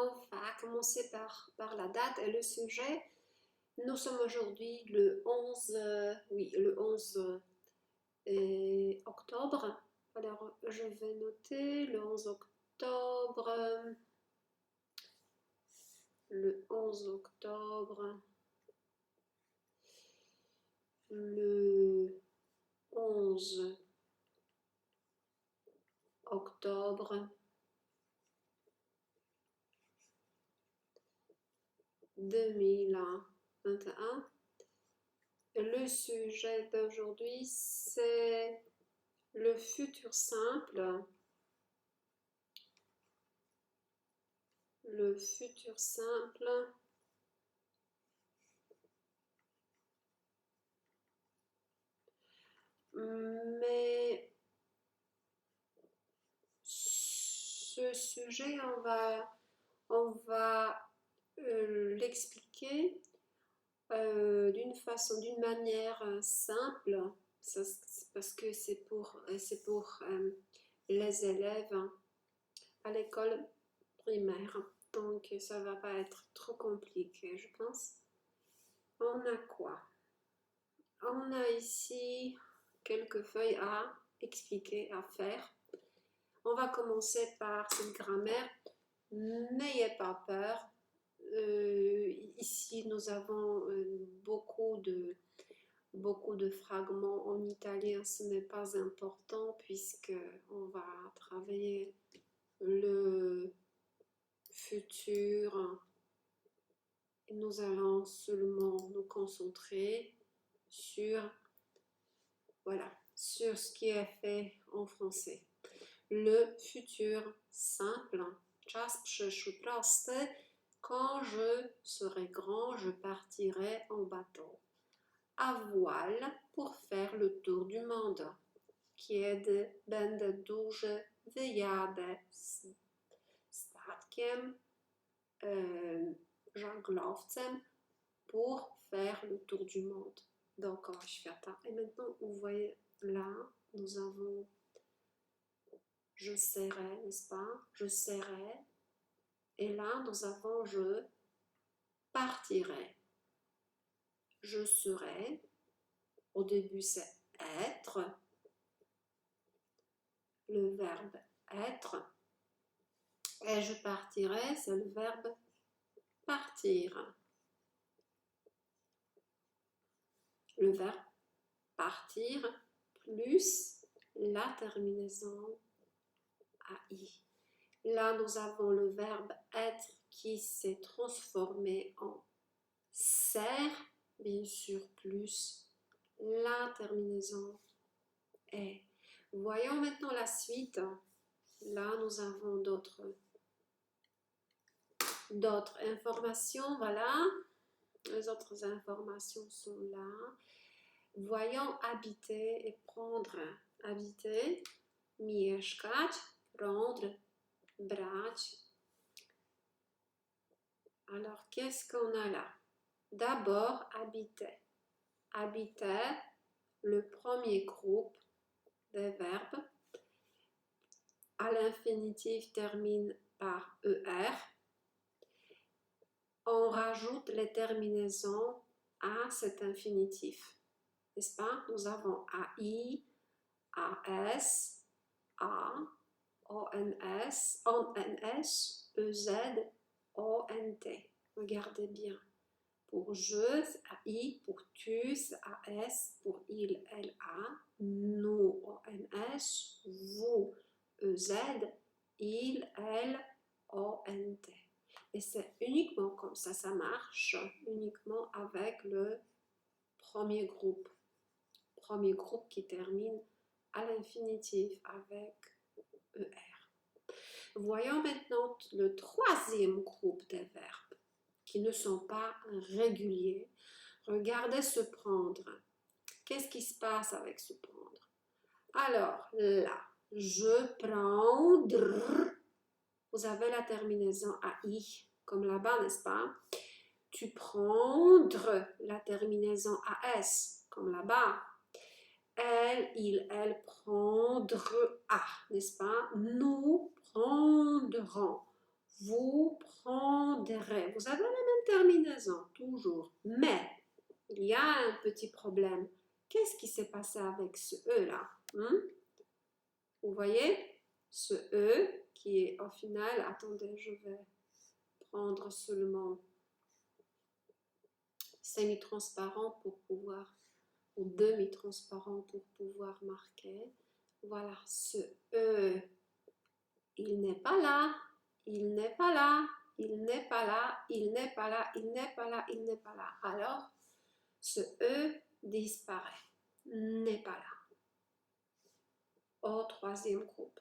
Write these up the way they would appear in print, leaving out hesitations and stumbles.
On va commencer par la date et le sujet. Nous sommes aujourd'hui le 11, le 11 octobre. Alors, je vais noter le 11 octobre. Le 11 octobre. Le 11 octobre 2021. Le sujet d'aujourd'hui, c'est le futur simple. Le futur simple. Mais ce sujet, on va l'expliquer d'une manière simple, parce que c'est pour les élèves à l'école primaire. Donc, ça va pas être trop compliqué, je pense. On a quoi? On a ici quelques feuilles à expliquer, à faire. On va commencer par cette grammaire. N'ayez pas peur. Ici, nous avons beaucoup de fragments en italien. Ce n'est pas important puisque on va travailler le futur. Et nous allons seulement nous concentrer sur ce qui est fait en français. Le futur simple. Czas przyszły prosty. Quand je serai grand, je partirai en bateau. À voile pour faire le tour du monde. Kiedy będę duży, wyjadę statkiem, żaglowcem pour faire le tour du monde. Dookoła świata. Et maintenant, vous voyez là, nous avons je serai, n'est-ce pas? Je serai. Et là, nous avons je partirai. Je serai. Au début, c'est être. Le verbe être. Et je partirai, c'est le verbe partir. Le verbe partir plus la terminaison AI. Là, nous avons le verbe être qui s'est transformé en ser, bien sûr, plus la terminaison est. Voyons maintenant la suite. Là, nous avons d'autres informations. Voilà, les autres informations sont là. Voyons habiter et prendre. Habiter, mieszkać, prendre, brać. Alors, qu'est-ce qu'on a là? D'abord, habiter. Habiter, le premier groupe des verbes. À l'infinitif termine par ER. On rajoute les terminaisons à cet infinitif. N'est-ce pas? Nous avons AI, AS, A, ONS, EZ, ONT. Regardez bien. Pour je, c'est AI, pour tu, c'est AS, pour il, LA, nous, ONS, vous, EZ, il, elle, ONT. Et c'est uniquement comme ça, ça marche uniquement avec le premier groupe. Premier groupe qui termine à l'infinitif avec ER. Voyons maintenant le troisième groupe des verbes qui ne sont pas réguliers. Regardez se prendre. Qu'est-ce qui se passe avec se prendre? Alors là, je prendre. Vous avez la terminaison AI, comme là-bas, n'est-ce pas? Tu prendre, la terminaison AS, comme là-bas. Elle, il, elle, prendre, n'est-ce pas? Nous prendrons. vous prendrez. Vous avez la même terminaison, toujours. Mais, il y a un petit problème. Qu'est-ce qui s'est passé avec ce E là? Vous voyez? Ce E qui est au final, attendez, je vais prendre seulement semi-transparent pour pouvoir, ou demi-transparent pour pouvoir marquer. Voilà, ce E, il n'est pas là, il n'est pas là, il n'est pas là, il n'est pas là, il n'est pas là, il n'est pas là. Alors, ce E disparaît, n'est pas là. Au troisième groupe.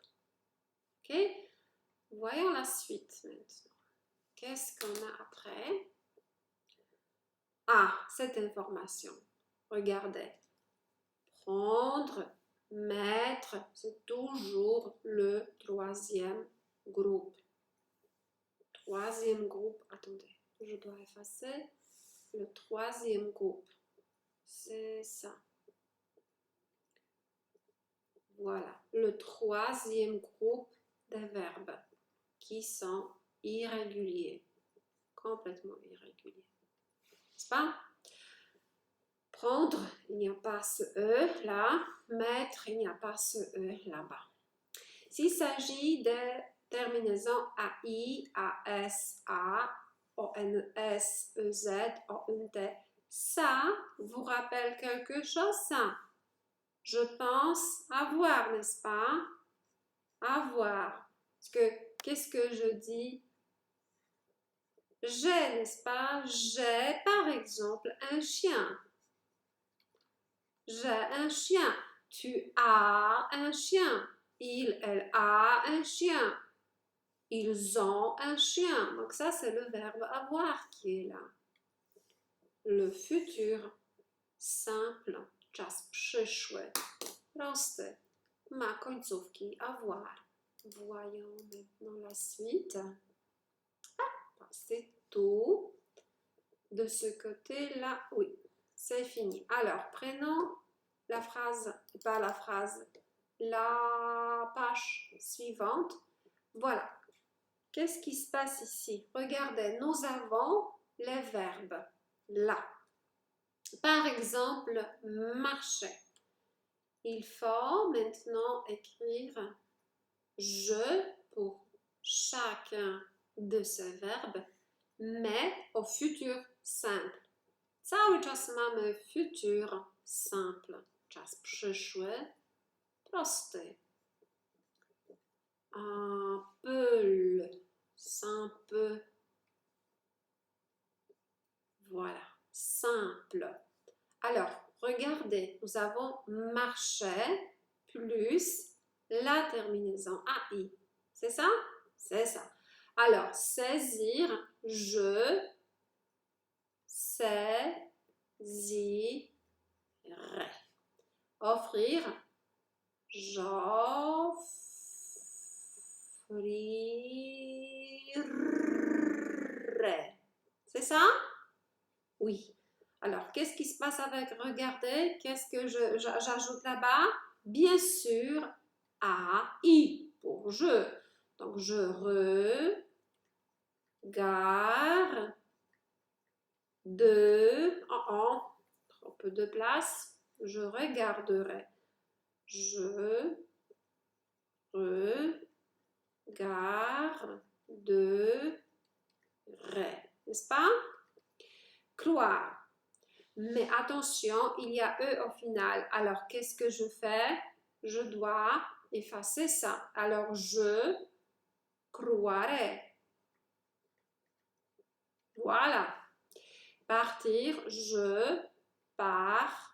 Ok? Voyons la suite maintenant. Qu'est-ce qu'on a après? Ah, cette information. Regardez. Prendre, mettre, c'est toujours le troisième groupe. Troisième groupe, attendez, je dois effacer. Le troisième groupe, c'est ça. Voilà, le troisième groupe des verbes qui sont irréguliers, complètement irréguliers. N'est-ce pas? Prendre, il n'y a pas ce E là. Mettre, il n'y a pas ce E là-bas. S'il s'agit de terminaisons AI, AS, A, ONS, EZ, ONT, ça vous rappelle quelque chose, ça? Je pense avoir, n'est-ce pas? Avoir. Parce que, qu'est-ce que je dis? J'ai, n'est-ce pas? J'ai, par exemple, un chien. J'ai un chien. Tu as un chien. Il, elle a un chien. Ils ont un chien. Donc ça, c'est le verbe avoir qui est là. Le futur simple. Czas przyszły. Proste. Ma końcówki avoir. Voyons maintenant la suite. Ah, c'est tout. De ce côté-là, oui, c'est fini. Alors, prenons la phrase, pas la phrase, la page suivante. Voilà. Qu'est-ce qui se passe ici? Regardez, nous avons les verbes là. Par exemple, marcher. Il faut maintenant écrire je pour chacun de ces verbes, mais au futur simple. Cały czas mamy futur simple. Czas przyszły, prosty. Un peu, simple. Voilà, simple. Alors, regardez, nous avons marché plus la terminaison AI. C'est ça? C'est ça. Alors, saisir, je saisirai. Offrir, j'offrirai. C'est ça? Oui. Alors, qu'est-ce qui se passe avec regarder? Qu'est-ce que j'ajoute là-bas? Bien sûr, AI pour je. Donc, je regarde trop peu de place. Je regarderai. Je regarderai. N'est-ce pas? Croire. Mais attention, il y a E au final. Alors, qu'est-ce que je fais? Je dois effacer ça. Alors, je croirai. Voilà. Partir, je partirai.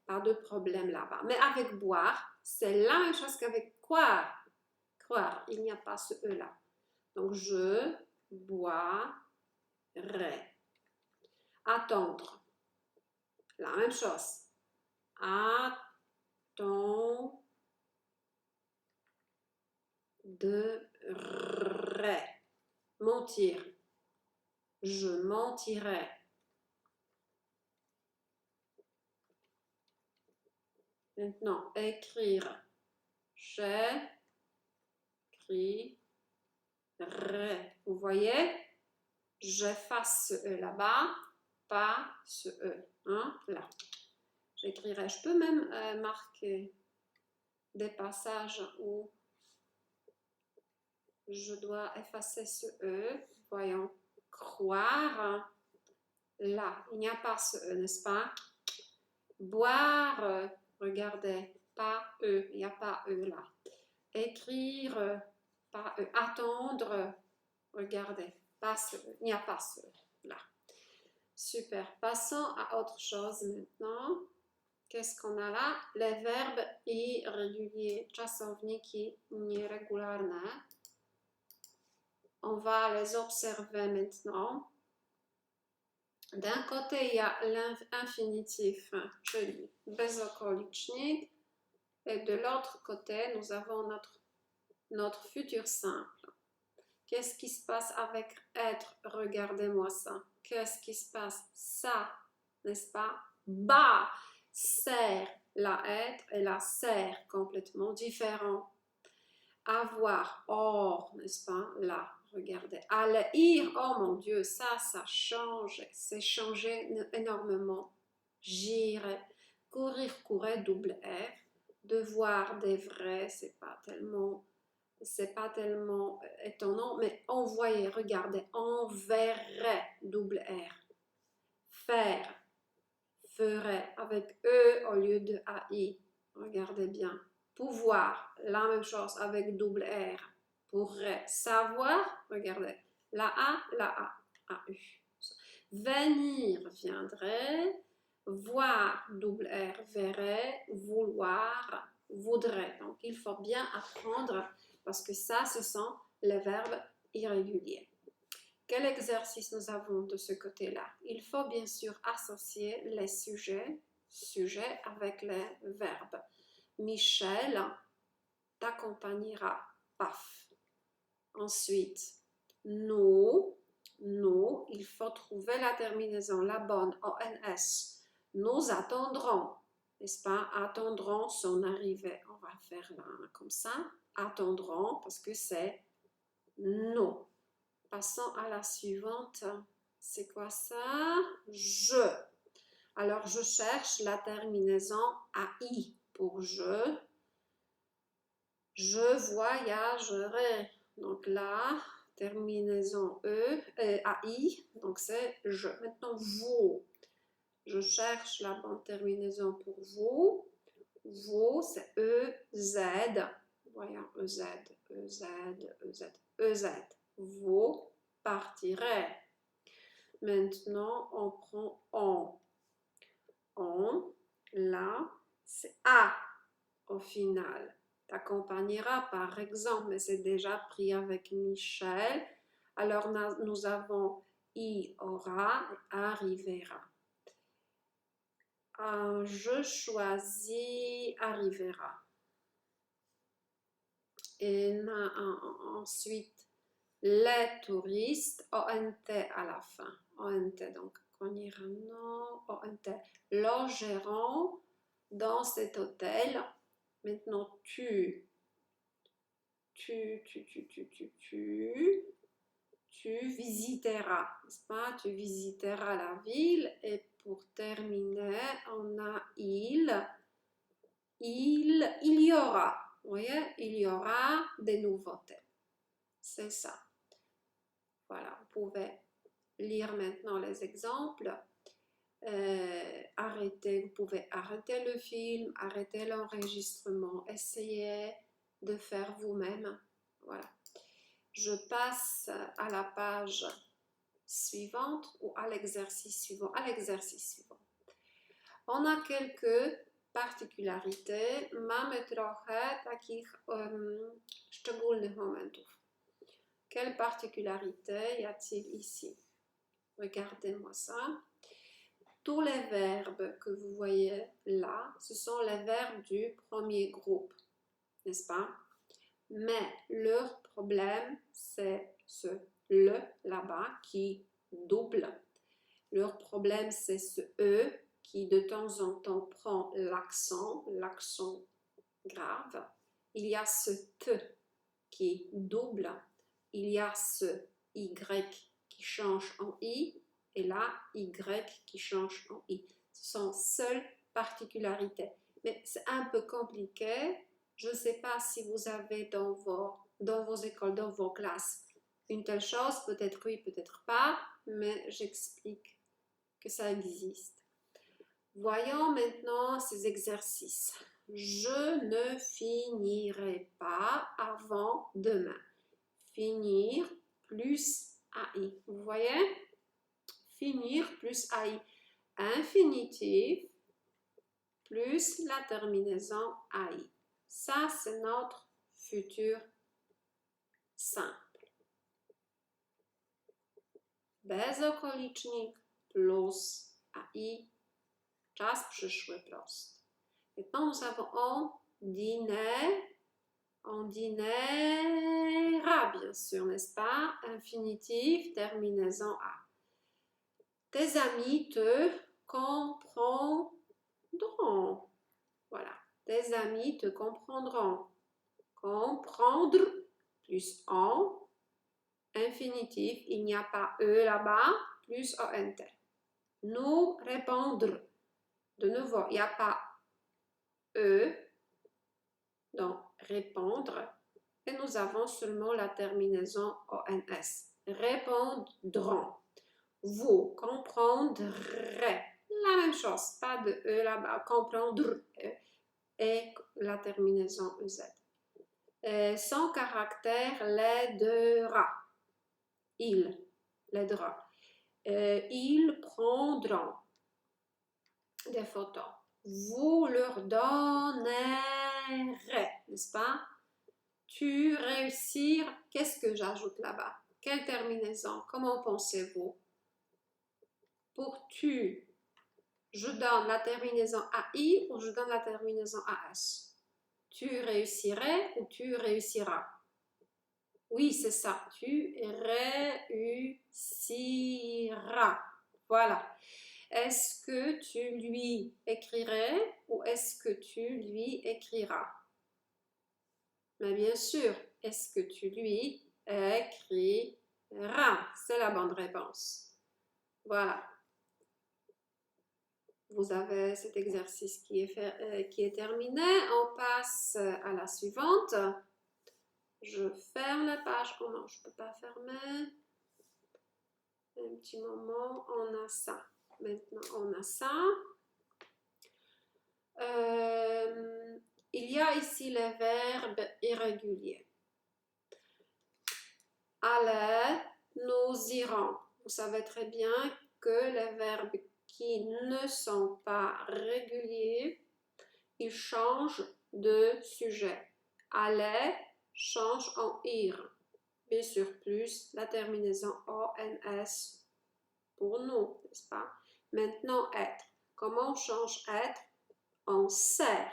Pas de problème là-bas. Mais avec boire, c'est la même chose qu'avec croire. Croire, il n'y a pas ce E là. Donc, je boirai. Attendre. La même chose. Attendrai. Mentir. Je mentirai. Maintenant, écrire. j'écrirai. Vous voyez, j'efface ce E là-bas, pas ce E, hein, là. J'écrirai, je peux même marquer des passages où je dois effacer ce E. Voyons, croire, là, il n'y a pas ce E, n'est-ce pas? Boire, regardez, pas E, il n'y a pas E là. Écrire, pas E. Attendre, regardez, pas ce E, il n'y a pas ce E là. Super, passons à autre chose maintenant. Qu'est-ce qu'on a là? Les verbes irréguliers, czasownik nieregularne. On va les observer maintenant. D'un côté, il y a l'infinitif, czyli bezokolicznik, et de l'autre côté, nous avons notre futur simple. Qu'est-ce qui se passe avec être? Regardez-moi ça. Qu'est-ce qui se passe? Ça, n'est-ce pas? Bah, sert, la être et la sert, complètement différent. Avoir, or, n'est-ce pas? Là, regardez. Aller, oh mon Dieu, ça change. C'est changé énormément. J'irai. Courir, courir, double R. Devoir, des vrais, c'est pas tellement étonnant, mais envoyer, regardez, enverrait, double R. Faire, ferait, avec E au lieu de AI. Regardez bien. Pouvoir, la même chose avec double R. Pourrait. Savoir, regardez, la A, AU. Venir, viendrait. Voir, double R, verrait. Vouloir, voudrait. Donc, il faut bien apprendre parce que ça, ce sont les verbes irréguliers. Quel exercice nous avons de ce côté-là? Il faut bien sûr associer les sujets avec les verbes. Michel t'accompagnera. Paf. Ensuite, nous, il faut trouver la terminaison, la bonne, ONS. Nous attendrons, n'est-ce pas? Attendrons son arrivée. On va faire là, comme ça. Attendrons, parce que c'est nous. Passons à la suivante. C'est quoi ça? Je. Alors, je cherche la terminaison AI pour je. Je voyagerai. Donc là, terminaison AI. Donc c'est je. Maintenant, vous. Je cherche la bonne terminaison pour vous. Vous, c'est EZ. Voyons, EZ. Vous partirez. Maintenant, on prend on. On, là, c'est A au final. T'accompagnera par exemple, mais c'est déjà pris avec Michel. Alors, nous avons I aura et arrivera. Je choisis arrivera. Et ensuite, les touristes, ONT à la fin. ONT, donc, on ira non, ONT. Logeront dans cet hôtel. Maintenant, tu visiteras, n'est-ce pas? Tu visiteras la ville. Et pour terminer, on a il y aura. Vous voyez, il y aura des nouveautés. C'est ça. Voilà, vous pouvez lire maintenant les exemples. Vous pouvez arrêter le film, arrêter l'enregistrement, essayez de faire vous-même. Voilà. Je passe à la page suivante ou à l'exercice suivant. On a quelques particularités. Mamy trochę takich szczególnych momentów. Quelle particularité y a-t-il ici? Regardez-moi ça. Tous les verbes que vous voyez là, ce sont les verbes du premier groupe, n'est-ce pas? Mais leur problème, c'est ce le là-bas qui double. Leur problème, c'est ce E qui de temps en temps prend l'accent grave. il y a ce T qui double, il y a ce Y qui change en I, et là, Y qui change en I. Ce sont seules particularités. Mais c'est un peu compliqué. Je ne sais pas si vous avez dans vos écoles, dans vos classes, une telle chose. Peut-être oui, peut-être pas, mais j'explique que ça existe. Voyons maintenant ces exercices. Je ne finirai pas avant demain. Finir plus AI. Vous voyez? Finir plus AI. Infinitif plus la terminaison AI. Ça, c'est notre futur simple. Bezokolicznik plus AI. Czas przyszły prosty. Maintenant, nous avons on dînera, bien sûr, n'est-ce pas? Infinitif, terminaison A. Tes amis te comprendront. Voilà. Tes amis te comprendront. Comprendre plus en. Infinitif, il n'y a pas E là-bas, plus ONT. Nous répondre. De nouveau, il n'y a pas E, donc répondre, et nous avons seulement la terminaison ONS. Répondront. Vous comprendrez. La même chose, pas de E là-bas, comprendre et la terminaison EZ. Son caractère l'aidera. Il l'aidera. Ils prendront des photos. Vous leur donnerez, n'est-ce pas? Tu réussir, qu'est-ce que j'ajoute là-bas? Quelle terminaison? Comment pensez-vous? Pour tu, je donne la terminaison AI ou je donne la terminaison AS? Tu réussirais ou tu réussiras? Oui, c'est ça. Tu réussiras. Voilà. Est-ce que tu lui écrirais ou est-ce que tu lui écriras? Mais bien sûr, est-ce que tu lui écriras? C'est la bonne réponse. Voilà. Vous avez cet exercice qui est terminé. On passe à la suivante. Je ferme la page. Oh non, je ne peux pas fermer. Un petit moment, on a ça. Maintenant, on a ça. Il y a ici les verbes irréguliers. Allez, nous irons. Vous savez très bien que les verbes qui ne sont pas réguliers, ils changent de sujet. Aller change en ir. Bien sûr, plus la terminaison ONS pour nous, n'est-ce pas? Maintenant, être. Comment on change être? On sert.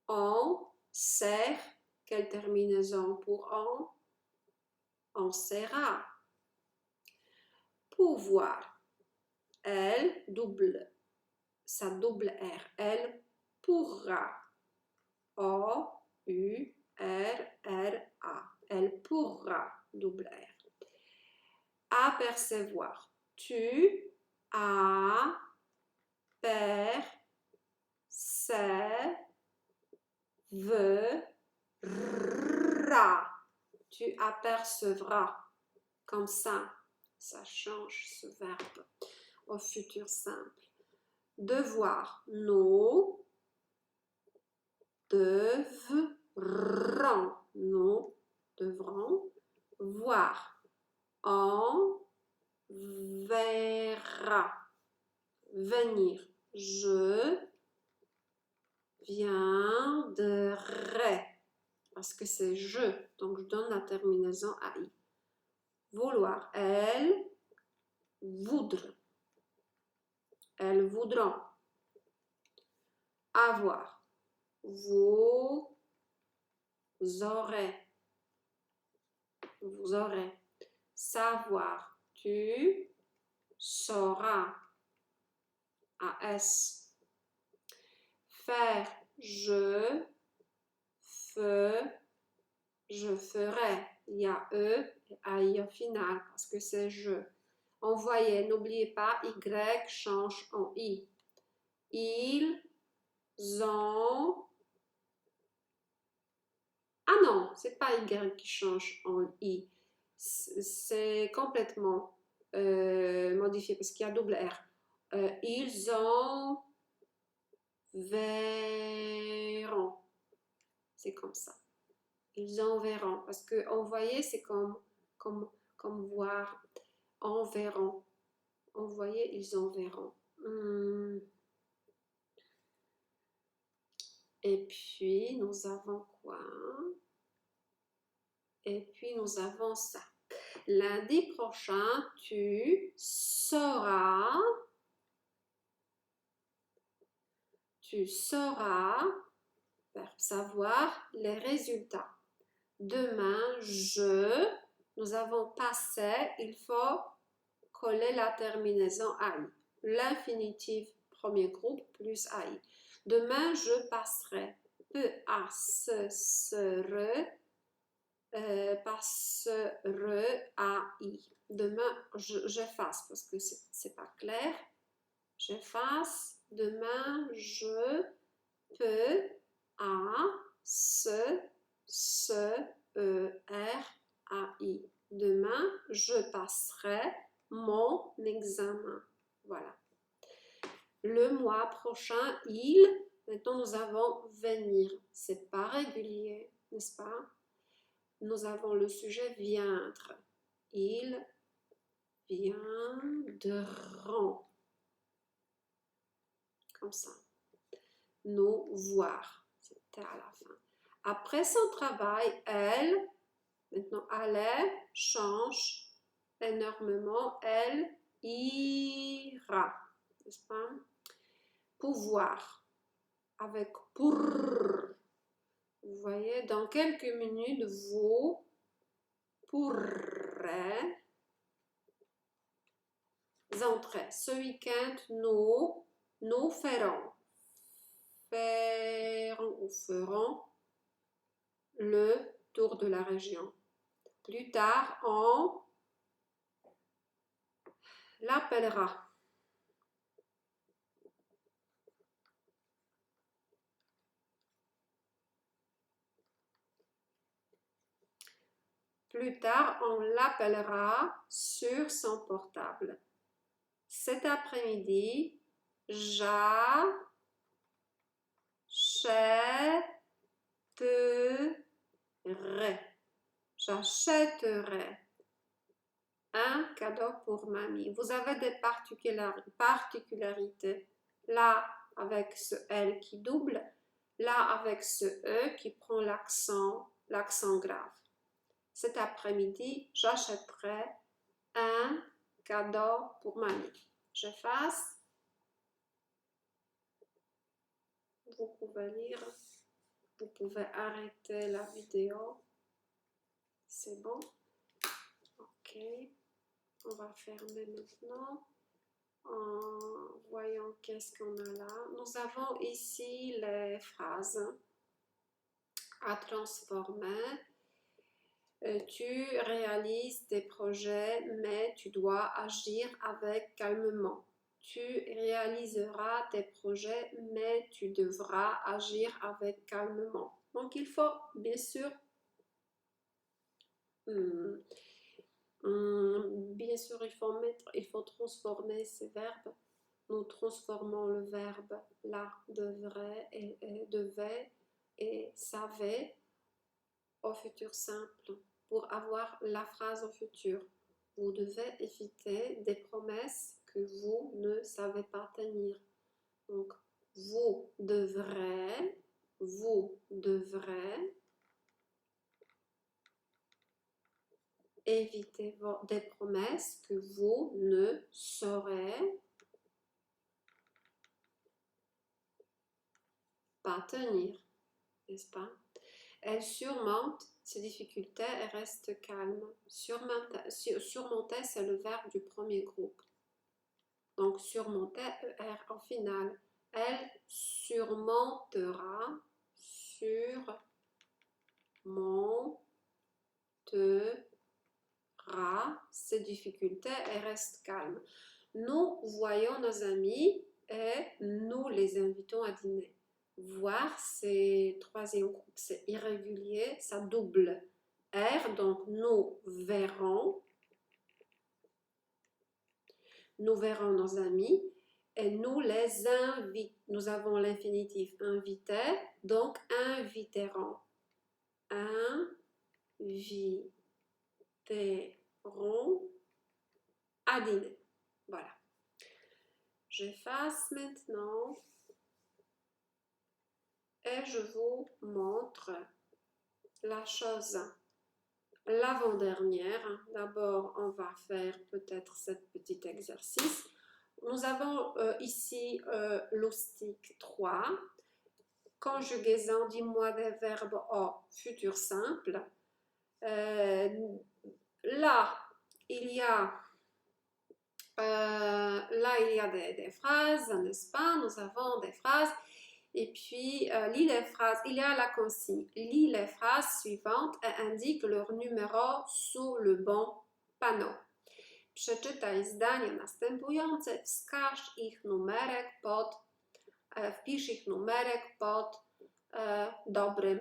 On sert. Quelle terminaison pour on? On sera. Pouvoir. Elle double. Ça double R. Elle pourra. O-U-R-R-A. Elle pourra. Double R. Apercevoir. Tu apercevras. Tu apercevras. Comme ça change ce verbe au futur simple. Devoir. Nous devrons. Nous devrons voir. On verra. Venir. Je viendrai. Parce que c'est je. Donc, je donne la terminaison AI. Vouloir. Elles voudront. Elles voudront. Avoir. Vous aurez. Vous aurez. Savoir. Tu sauras. AS. Faire. Je je ferai. Il y a E et AI au final parce que c'est je. Envoyer, n'oubliez pas, Y change en I. Ils ont... Ah non, c'est pas Y qui change en I. C'est complètement modifié parce qu'il y a double R. Ils ont verront. C'est comme ça. Ils enverront. Parce que envoyer, c'est comme voir. Enverront. Envoyer, ils enverront. Et puis, nous avons quoi? Et puis, nous avons ça. Lundi prochain, tu sauras savoir les résultats. Demain, nous avons passé, il faut coller la terminaison AI. L'infinitif premier groupe plus AI. Demain, je passerai. Passerai Demain, j'efface parce que c'est pas clair. J'efface. Demain, je peux R-A-I. Demain, je passerai mon examen. Voilà. Le mois prochain, maintenant nous avons venir. C'est pas régulier, n'est-ce pas? Nous avons le sujet viendre. Ils viendront. Comme ça. Nous voir. C'était à la fin. Après son travail, elle, maintenant allait, change énormément, elle ira. N'est-ce pas? Pouvoir. Avec pour. Vous voyez, dans quelques minutes, vous pourrez entrer. Ce week-end, nous ferons le tour de la région. Plus tard, on l'appellera. Plus tard, on l'appellera sur son portable. Cet après-midi, j'achèterai un cadeau pour mamie. Vous avez des particularités. Là, avec ce L qui double. Là, avec ce E qui prend l'accent grave. Cet après-midi, j'achèterai un cadeau pour mamie. J'efface. Vous pouvez lire. Vous pouvez arrêter la vidéo. C'est bon? Ok. On va fermer maintenant. En voyant qu'est-ce qu'on a là. Nous avons ici les phrases à transformer. Tu réalises des projets, mais tu dois agir avec calmement. Tu réaliseras tes projets, mais tu devras agir avec calmement. Donc, il faut, bien sûr, il faut transformer ces verbes. Nous transformons le verbe là, devrait et devait et savait au futur simple pour avoir la phrase au futur. Vous devez éviter des promesses que vous ne savez pas tenir. Donc, vous devrez éviter des promesses que vous ne saurez pas tenir, n'est-ce pas? Elle surmonte ses difficultés et reste calme. Surmonter, c'est le verbe du premier groupe. Donc, surmonter, ER en finale. Elle surmontera, montera ses difficultés et reste calme. Nous voyons nos amis et nous les invitons à dîner. Voir, c'est troisième groupe, c'est irrégulier, ça double R, donc nous verrons nos amis et nous les invitons. Nous avons l'infinitif invité, donc inviterons. Inviteront à dîner. Voilà. J'efface maintenant et je vous montre la chose l'avant-dernière. D'abord, on va faire peut-être ce petit exercice. Nous avons ici l'oustique 3. Conjugaison, dis-moi des verbes au futur simple. Là, il y a des phrases, n'est-ce pas? Nous avons des phrases. Et puis, lis les phrases. Il y a la consigne. Lis les phrases suivantes et indique leur numéro sous le bon panneau. Przeczytaj zdania następujące, wpisz ich numerek pod dobrym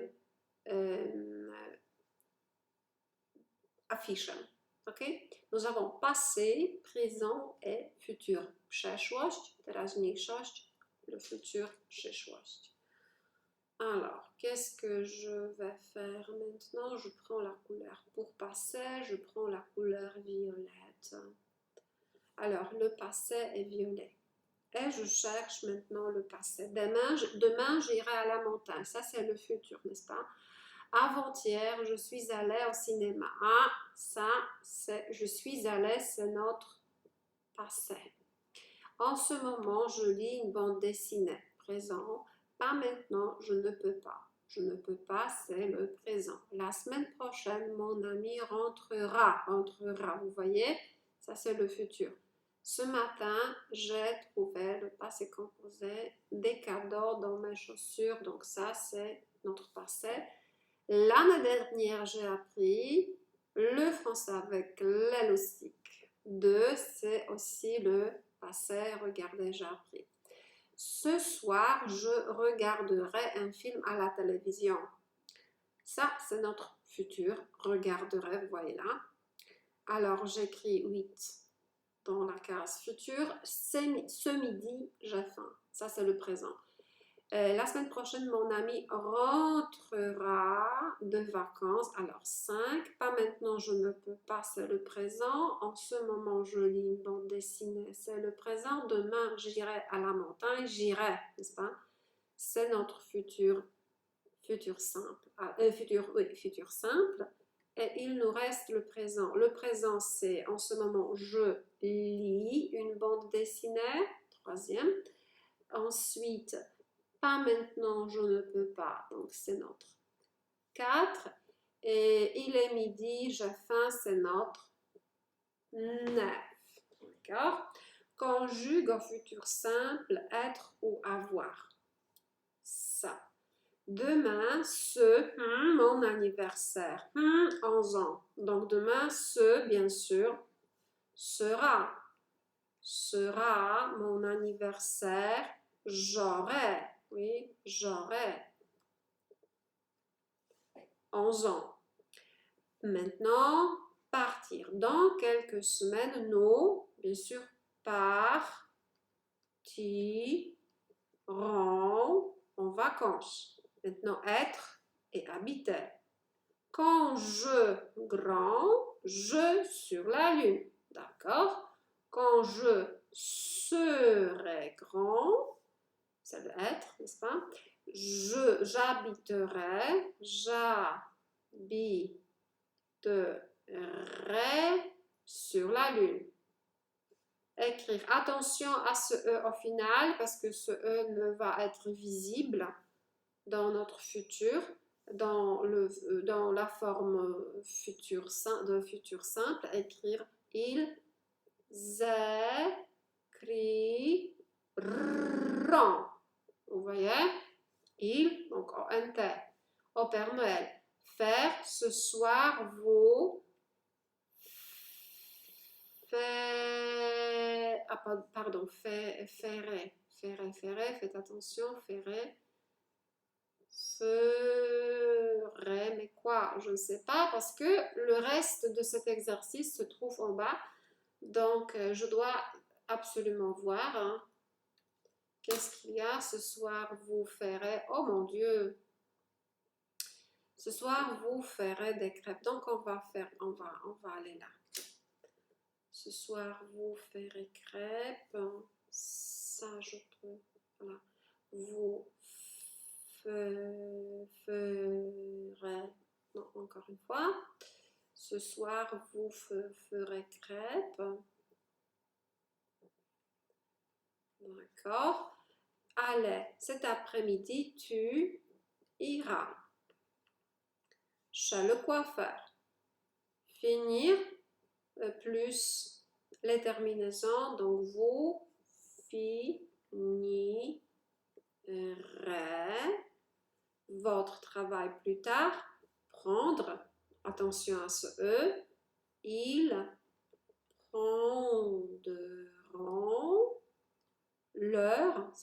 afiszem. Okay? Nous avons passé, présent et futur. Przeszłość, teraźniejszość, le futur, przyszłość. Alors, qu'est-ce que je vais faire maintenant? Je prends la couleur pour passer, je prends la couleur violette. Alors, le passé est violet. Et je cherche maintenant le passé. Demain j'irai à la montagne. Ça, c'est le futur, n'est-ce pas? Avant-hier, je suis allée au cinéma. Ah, ça, c'est je suis allée, c'est notre passé. En ce moment, je lis une bande dessinée. Présent. Pas maintenant, je ne peux pas. Je ne peux pas, c'est le présent. La semaine prochaine, mon ami rentrera. Vous voyez, ça c'est le futur. Ce matin, j'ai trouvé, le passé composé, des cadeaux dans mes chaussures. Donc ça, c'est notre passé. L'année dernière, j'ai appris le français avec l'élastique. 2, c'est aussi le passé. Regardez, j'ai appris. Ce soir, je regarderai un film à la télévision. Ça, c'est notre futur. Regarderai, vous voyez là. Alors, j'écris 8 dans la case futur. Ce midi, j'ai faim. Ça, c'est le présent. La semaine prochaine, mon ami rentrera de vacances. Alors, 5. Pas maintenant, je ne peux pas, c'est le présent. En ce moment, je lis une bande dessinée, c'est le présent. Demain, j'irai à la montagne, j'irai, n'est-ce pas? C'est notre futur simple. Futur simple. Et il nous reste le présent. Le présent, c'est en ce moment, je lis une bande dessinée. 3e. Ensuite, pas maintenant, je ne peux pas. Donc, c'est notre 4. Et il est midi, j'ai faim, c'est notre 9. D'accord? Conjugue au futur simple, être ou avoir. Ça. Demain, mon anniversaire. 11 ans. Donc, demain, bien sûr, sera mon anniversaire. J'aurai. Oui, j'aurai 11 ans. Maintenant, partir. Dans quelques semaines, nous, bien sûr, partirons en vacances. Maintenant, être et habiter. Quand je sur la lune. D'accord? Quand je serai grand, c'est le être, n'est-ce pas? J'habiterai sur la lune. Écrire. Attention à ce E au final parce que ce E ne va être visible dans notre futur, dans la forme futur simple. Écrire ils écriront. Vous voyez? Il, donc ONT, au Père Noël. Faire ce soir vous ferez, faites attention, ferez, mais quoi? Je ne sais pas parce que le reste de cet exercice se trouve en bas. Donc, je dois absolument voir, hein. Qu'est-ce qu'il y a ce soir? Vous ferez, oh mon Dieu, ce soir vous ferez des crêpes. Donc, on va aller là. Ce soir, vous ferez crêpes. Ça, je peux. Voilà. Vous ferez. Non, encore une fois. Ce soir, vous ferez crêpes. D'accord. Allez, cet après-midi, tu iras chez le coiffeur. Finir plus les terminaisons. Donc, vous finirez votre travail plus tard. Prendre, attention à ce E, ils prendront leur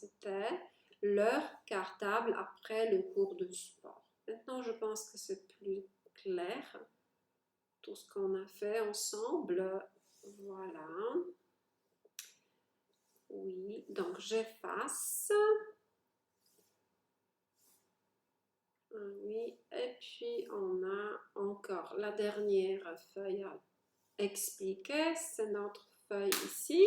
cartable après le cours de sport. Maintenant, je pense que c'est plus clair. Tout ce qu'on a fait ensemble. Voilà. Oui, donc j'efface. Oui, et puis on a encore la dernière feuille à expliquer. C'est notre feuille ici.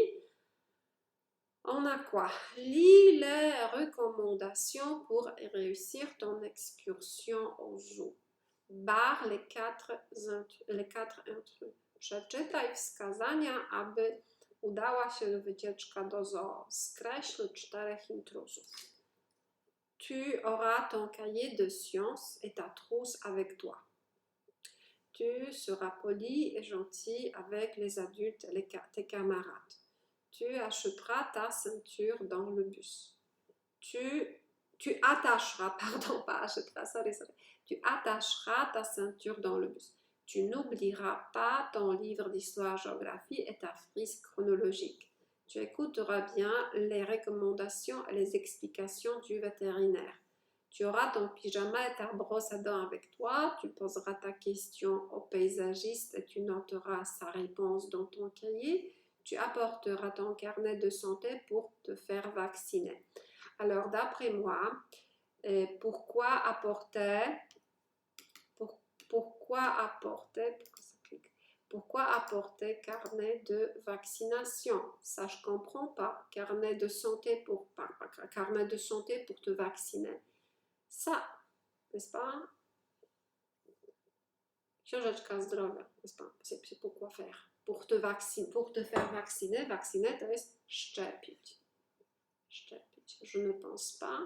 On a quoi? Lis les recommandations pour réussir ton excursion au zoo. Barre les quatre intrus. Przeczytaj wskazania, aby udała się wycieczka do zoo. Skreśl 4 intruzów. Tu auras ton cahier de sciences et ta trousse avec toi. Tu seras poli et gentil avec les adultes et tes camarades. Tu achèteras ta ceinture dans le bus. Tu attacheras, pardon, pas achèteras, sorry. Tu attacheras ta ceinture dans le bus. Tu n'oublieras pas ton livre d'histoire-géographie et ta frise chronologique. Tu écouteras bien les recommandations et les explications du vétérinaire. Tu auras ton pyjama et ta brosse à dents avec toi. Tu poseras ta question au paysagiste et tu noteras sa réponse dans ton cahier. Tu apporteras ton carnet de santé pour te faire vacciner. Alors, d'après moi, pourquoi apporter carnet de vaccination? Ça, je ne comprends pas. Carnet de santé pour te vacciner. Ça, n'est-ce pas? Książeczka zdrowia, n'est-ce pas? C'est pourquoi faire? Pour te faire vacciner. Vacciner, to jest szczepić. Szczepić. Je ne pense pas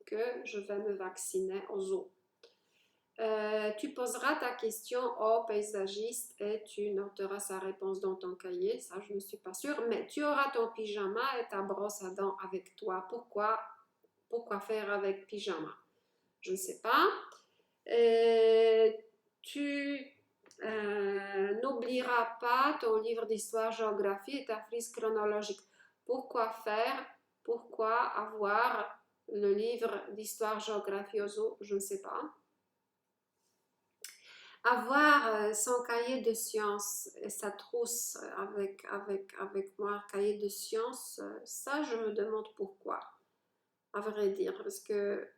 que je vais me vacciner au zoo. Tu poseras ta question au paysagiste et tu noteras sa réponse dans ton cahier. Ça, je ne suis pas sûre. Mais tu auras ton pyjama et ta brosse à dents avec toi. Pourquoi faire avec pyjama? Je ne sais pas. Tu n'oublieras pas ton livre d'histoire-géographie et ta frise chronologique. Pourquoi avoir le livre d'histoire-géographie au zoo? Je ne sais pas. Avoir son cahier de sciences et sa trousse avec moi, cahier de sciences, ça je me demande pourquoi, à vrai dire, parce que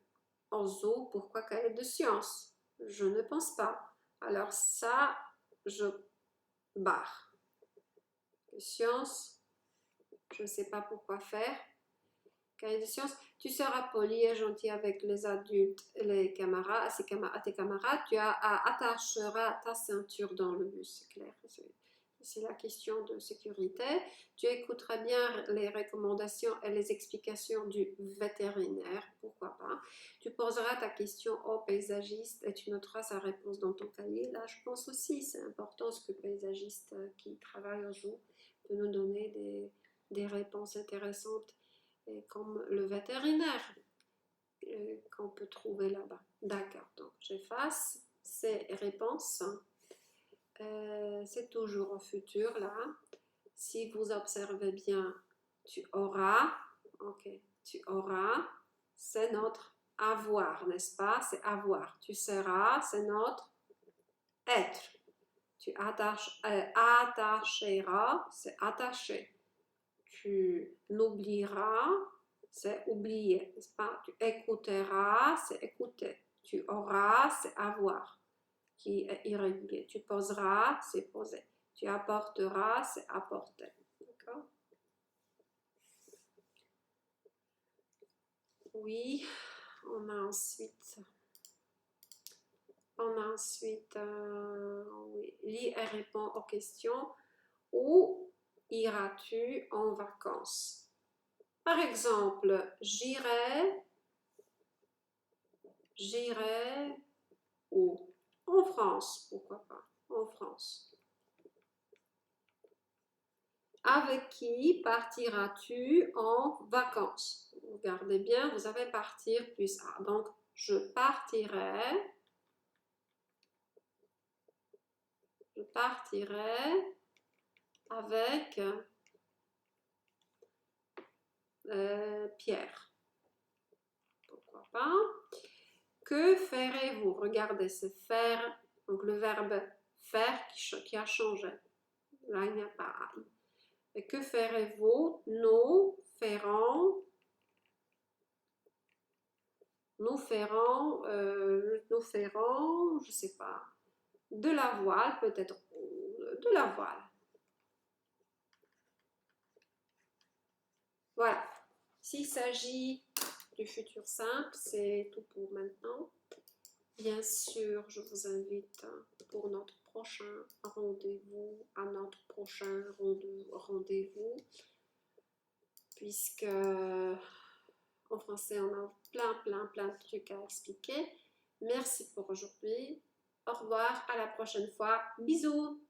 en zoo, pourquoi cahier de sciences? Je ne pense pas. Alors ça, je barre. Sciences, je ne sais pas pourquoi faire. Cahier de sciences, tu seras poli et gentil avec les adultes et les camarades, à tes camarades, tu attacheras ta ceinture dans le bus, c'est clair. C'est la question de sécurité. Tu écouteras bien les recommandations et les explications du vétérinaire, pourquoi pas. Tu poseras ta question au paysagiste et tu noteras sa réponse dans ton cahier. Là, je pense aussi c'est important ce que le paysagiste qui travaille au zoo peut nous donner des réponses intéressantes, comme le vétérinaire qu'on peut trouver là-bas. D'accord, donc j'efface ces réponses. C'est toujours au futur là. Si vous observez bien, tu auras, ok, tu auras, c'est notre avoir, n'est-ce pas? C'est avoir. Tu seras, c'est notre être. Tu attacheras, c'est attacher. Tu n'oublieras, c'est oublier, n'est-ce pas? Tu écouteras, c'est écouter. Tu auras, c'est avoir, qui est irrégulier. Tu poseras, c'est poser. Tu apporteras, c'est apporter. D'accord? Oui, on a ensuite, oui, lis et réponds aux questions. Où iras-tu en vacances? Par exemple, j'irai où? En France, pourquoi pas? En France. Avec qui partiras-tu en vacances? Regardez bien, vous avez partir plus A. Donc, je partirai avec Pierre. Pourquoi pas? Que ferez-vous? Regardez, c'est faire, donc le verbe faire qui a changé. Là, il n'y a pas AI. Et que ferez-vous? Nous ferons, je sais pas, de la voile, peut-être, de la voile. Voilà. S'il s'agit du futur simple, c'est tout pour maintenant. Bien sûr, je vous invite pour notre prochain rendez-vous, à notre prochain rendez-vous, puisque en français, on a plein de trucs à expliquer. Merci pour aujourd'hui. Au revoir, à la prochaine fois. Bisous!